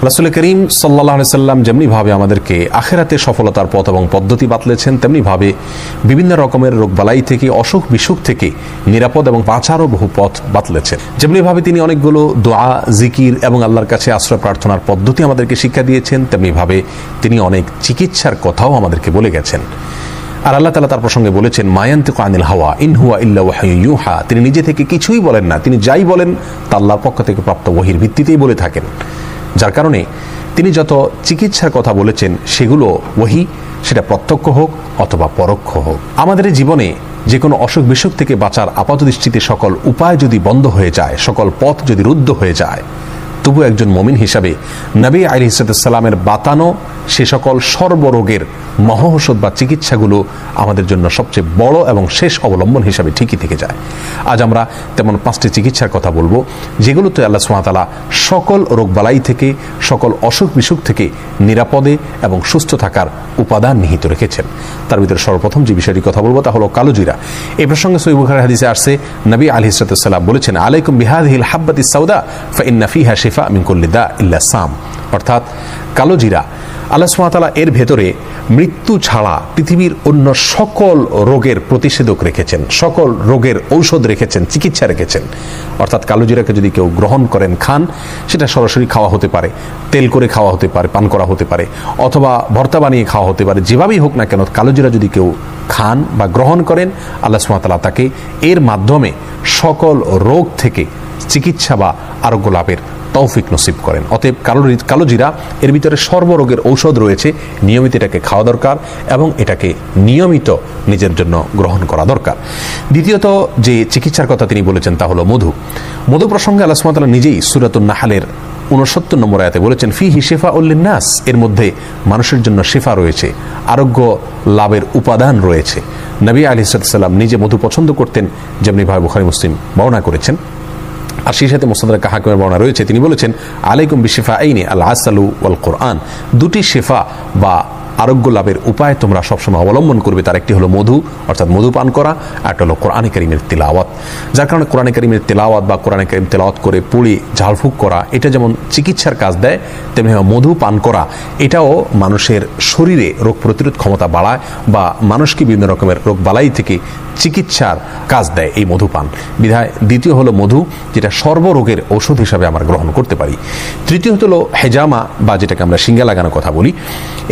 রাসূল করিম সাল্লাল্লাহু আলাইহি সাল্লাম যেমনিভাবে আমাদেরকে আখিরাতে সফলতার পথ এবং পদ্ধতি বাতলেছেন, তেমনিভাবে বিভিন্ন রকমের রোগবালাই থেকে, অসুখ বিসুখ থেকে নিরাপদ এবং বাঁচারও বহু পথ বাতলেছেন। যেমনিভাবে তিনি অনেকগুলো দোয়া, জিকির এবং আল্লাহর কাছে আশ্রয় প্রার্থনার পদ্ধতি আমাদেরকে শিক্ষা দিয়েছেন, তেমনিভাবে তিনি অনেক চিকিৎসার কথাও আমাদেরকে বলে গেছেন। আর আল্লাহ তাআলা তার প্রসঙ্গে বলেছেন, মা ইয়ানতিকু আনিল হাওয়া ইন হুয়া ইল্লা ওয়াহয়ুন ইউহা, তিনি নিজে থেকে কিছুই বলেন না, তিনি যাই বলেন তা আল্লাহর পক্ষ থেকে প্রাপ্ত ওহীর ভিত্তিতেই বলে থাকেন। যার কারণে তিনি যত চিকিৎসার কথা বলেছেন সেগুলো ওহী, সেটা প্রত্যক্ষ হোক অথবা পরোক্ষ হোক। আমাদের জীবনে যে কোনো অসুখ বিসুখ থেকে বাঁচার আপাতদৃষ্টিতে সকল উপায় যদি বন্ধ হয়ে যায়, সকল পথ যদি রুদ্ধ হয়ে যায়, তবু একজন মুমিন হিসাবে নবী আলাইহিস সালামের বাতানো সে সকল সর্বরোগের মহৌষধ বা চিকিৎসাগুলো আমাদের জন্য সবচেয়ে বড় এবং শেষ অবলম্বন হিসাবে ঠিকই থেকে যায়। আজ আমরা তেমন 5টি চিকিৎসার কথা বলবো, যেগুলোতে আল্লাহ সুবহানাহু ওয়া তাআলা সকল রোগবালাই থেকে, সকল অসুখ বিসুখ থেকে নিরাপদে এবং সুস্থ থাকার উপাদান নিহিত রেখেছেন। তার ভিতরে সর্বপ্রথম যে বিষয়টি কথা বলবো তা হলো কালোজিরা। এই প্রসঙ্গে সহিহ বুখারী হাদিসে আসছে, নবী আলাইহিস সালাম বলেছেন, আলাইকুম বিহাযিহিল হাব্বাতিস সাউদা ফাইন্না ফিহা শিফা মিন কুল্লি দা ইল্লা সাম। অর্থাৎ কালোজিরা, আল্লাহ সুবহানাহু ওয়া তাআলা এর ভেতরে মৃত্যু ছাড়া পৃথিবীর অন্য সকল রোগের প্রতিষেধক রেখেছেন, সকল রোগের ঔষধ রেখেছেন, চিকিৎসা রেখেছেন। অর্থাৎ কালোজিরাকে যদি কেউ গ্রহণ করেন, খান, সেটা সরাসরি খাওয়া হতে পারে, তেল করে খাওয়া হতে পারে, পান করা হতে পারে, অথবা ভর্তা বানিয়ে খাওয়া হতে পারে। যেভাবেই হোক না কেন, কালোজিরা যদি কেউ খান বা গ্রহণ করেন, আল্লাহ সুবহানাহু ওয়া তাআলা তাকে এর মাধ্যমে সকল রোগ থেকে চিকিৎসা বা আরোগ্য লাভের তৌফিক নসিব করেন। অতএব কালোজিরা এর ভিতরে সর্বরোগের ঔষধ রয়েছে, নিয়মিত এটাকে খাওয়া দরকার এবং এটাকে নিয়মিত নিজের জন্য গ্রহণ করা দরকার। দ্বিতীয়ত যে চিকিৎসার কথা তিনি বলেছেন তা হলো মধু। মধু প্রসঙ্গে আল্লাহ সুবহানাহু ওয়া তাআলা নিজেই সূরাতুন নাহলের 69 নম্বর আয়াতে বলেছেন, ফিহি শিফাউল লিন্নাস, এর মধ্যে মানুষের জন্য শিফা রয়েছে, আরোগ্য লাভের উপাদান রয়েছে। নবী আলাইহিস সালাম নিজে মধু পছন্দ করতেন, যেমনিভাবে বুখারী মুসলিম বর্ণনা করেছেন। আর সেই সাথে মুসনাদ হাকিমের বর্ণনা রয়েছে, তিনি বলেছেন, আলাইকুম বিশিফাইনি আল আসালু ওয়াল কোরআন, দুটি শিফা বা আরোগ্য লাভের উপায় তোমরা সবসময় অবলম্বন করবে। তার একটি হলো মধু, অর্থাৎ মধু পান করা, আর একটা হলো কোরআনে কারীমের তিলাওয়াত। যার কারণে কোরআনে কারীমের তিলাওয়াত বা কোরআনে কারীম তিলাওয়াত করে পড়ে ঝাড়ফুঁক করা, এটা যেমন চিকিৎসার কাজ দেয়, তেমনি মধু পান করা এটাও মানুষের শরীরে রোগ প্রতিরোধ ক্ষমতা বাড়ায় বা মানুষকে বিভিন্ন রকমের রোগ বালাই থেকে চিকিৎসার কাজ দেয় এই মধুপান। বিধায় দ্বিতীয় হলো মধু, যেটা সর্বরোগের ঔষধ হিসাবে আমরা গ্রহণ করতে পারি। তৃতীয় হলো হেজামা বা যেটাকে আমরা শিঙ্গা লাগানো কথা বলি।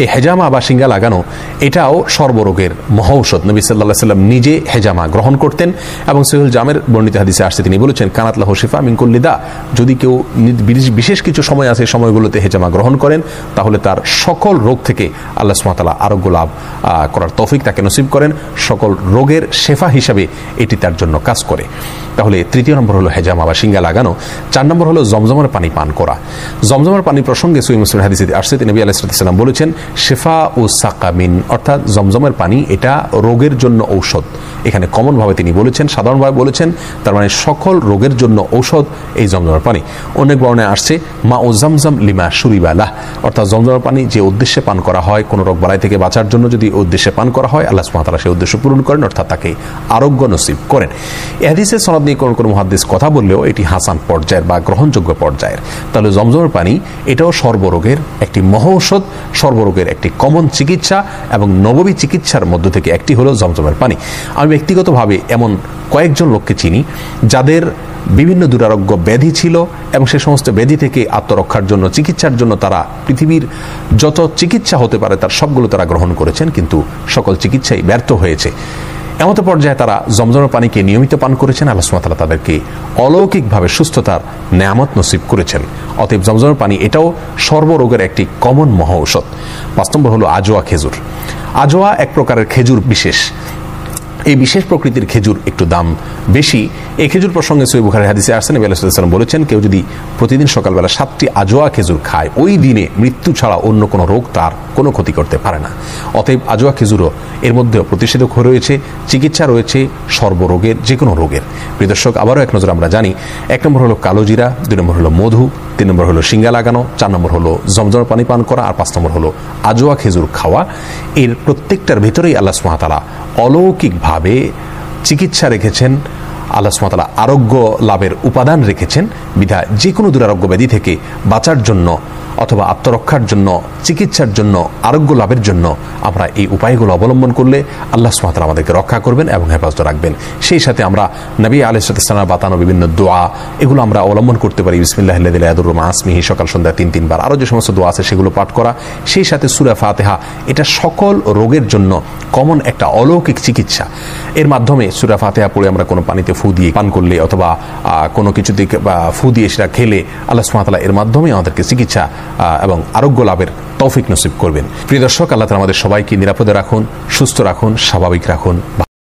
এই হেজামা বা শিঙ্গা লাগানো এটাও সর্বরোগের মহৌষধ। নবী সাল্লাল্লাহু আলাইহি সাল্লাম নিজে হেজামা গ্রহণ করতেন এবং সহিহুল জামের বর্ণিত হাদিসে আসছে, তিনি বলেছেন, কানাত লাহু শিফা মিন কুল্লি দা, যদি কেউ বিশেষ কিছু সময় আছে, সময়গুলোতে হেজামা গ্রহণ করেন, তাহলে তার সকল রোগ থেকে আল্লাহ সুবহানাহু ওয়া তাআলা আরোগ্য লাভ করার তৌফিক তাকে নসিব করেন। সকল রোগের শেফা হিসাবে এটি তার জন্য কাজ করে। তাহলে তৃতীয় নম্বর হলো হেজামা বা শিঙ্গা লাগানো। 4 নম্বর হলো জমজমের পানি পান করা। জমজমের পানি প্রসঙ্গে সহিহ মুসলিম হাদিসে আসছে, নবী আলাইহিস সালাম বলেছেন, শিফা ও সাকামিন, অর্থাৎ জমজমের পানি এটা রোগের জন্য ঔষধ। এখানে কমন ভাবে তিনি বলেছেন, সাধারণভাবে বলেছেন, তার মানে সকল রোগের জন্য ঔষধ এই জমজমের পানি। অনেক বর্ণনায় আসছে, মা ও জমজম লিমা শুরিবালাহ, অর্থাৎ জমজমের পানি যে উদ্দেশ্যে পান করা হয়, কোনো রোগ বালাই থেকে বাঁচার জন্য যদি উদ্দেশ্যে পান করা হয়, আল্লাহ সুবহানাহু ওয়া তাআলা সেই উদ্দেশ্য পূরণ করেন, অর্থাৎ তাকে আরোগ্য নসিব করেন। এই হাদিসের সনদ নিয়ে কোন মুহাদ্দিস কথা বললেও এটি হাসান পর্যায়ের বা গ্রহণযোগ্য পর্যায়ের। তাহলে জমজমের পানি এটাও সর্বরোগের একটি মহৌষধ, সর্বরোগের একটি কমন চিকিৎসা এবং নববী চিকিৎসার মধ্য থেকে একটি হলো জমজমের পানি। আমি ব্যক্তিগতভাবে এমন কয়েকজন লোককে চিনি যাদের বিভিন্ন দুরারোগ্য ব্যাধি ছিল এবং সে সমস্ত ব্যাধি থেকে আত্মরক্ষার জন্য, চিকিৎসার জন্য তারা পৃথিবীর যত চিকিৎসা হতে পারে তার সবগুলো তারা গ্রহণ করেছেন, কিন্তু সকল চিকিৎসাই ব্যর্থ হয়েছে। এমত পর্যায়ে তারা জমজমের পানিকে নিয়মিত পান করেছেন, আল্লাহ সুবহানাহু ওয়া তাআলা তাদেরকে অলৌকিকভাবে সুস্থতার নেয়ামত নসিব করেছেন। অতএব জমজমের পানি এটাও সর্বরোগের একটি কমন মহৌষধ। 5 নম্বর হলো আজোয়া খেজুর। আজোয়া এক প্রকারের খেজুর বিশেষ, এই বিশেষ প্রকৃতির খেজুর একটু দাম বেশি। এই খেজুর প্রসঙ্গে সহিহ বুখারী হাদিসে আসছে, নবী আলাইহিস সালাম বলেছেন, কেউ যদি প্রতিদিন সকালবেলা 7টি আজোয়া খেজুর খায়, ওই দিনে মৃত্যু ছাড়া অন্য কোনো রোগ তার কোনো ক্ষতি করতে পারে না। অতএব আজোয়া খেজুরও এর মধ্যেও প্রতিষেধক রয়েছে, চিকিৎসা রয়েছে সর্বরোগের, যে কোনো রোগের। প্রিয় দর্শক, আবারও এক নজর আমরা জানি, 1 নম্বর হলো কালোজিরা, 2 নম্বর হলো মধু, 3 নম্বর হলো শিঙ্গা লাগানো, 4 নম্বর হলো জমজমের পানি পান করা, আর 5 নম্বর হলো আজোয়া খেজুর খাওয়া। এর প্রত্যেকটার ভেতরেই আল্লাহ সুবহানাহু ওয়া তাআলা অলৌকিকভাবে চিকিৎসা রেখেছেন, আল্লাহ সুবহানাহু ওয়া তাআলা আরোগ্য লাভের উপাদান রেখেছেন। বিধায় যে কোনো দুরারোগ্য ব্যাধি থেকে বাঁচার জন্য অথবা আত্মরক্ষার জন্য, চিকিৎসার জন্য, আরোগ্য লাভের জন্য আমরা এই উপায়গুলো অবলম্বন করলে আল্লাহ সুবহানাহু ওয়া তাআলা আমাদেরকে রক্ষা করবেন এবং হেফাজত রাখবেন। সেই সাথে আমরা নবী আলাইহিস সালাম বাতানো বিভিন্ন দোয়া এগুলো আমরা অবলম্বন করতে পারি। বিসমিল্লাহিল্লাযী লা ইয়াদুররু মা ইসমিহি, সকাল সন্ধ্যা 3 বার, আরও যে সমস্ত দোয়া আছে সেগুলো পাঠ করা। সেই সাথে সূরা ফাতিহা, এটা সকল রোগের জন্য কমন একটা অলৌকিক চিকিৎসা। এর মাধ্যমে সূরা ফাতিহা পড়ে আমরা কোনো পানিতে ফু দিয়ে পান করলে অথবা কোনো কিছুতে ফু দিয়ে সেটা খেলে আল্লাহ সুবহানাহু ওয়া তাআলা এর মাধ্যমে আমাদেরকে চিকিৎসা এবং আরোগ্য লাভের তৌফিক নসিব করবেন। প্রিয় দর্শক, আল্লাহ তাআলা আমাদের সবাইকে নিরাপদে রাখুন, সুস্থ রাখুন, স্বাভাবিক রাখুন।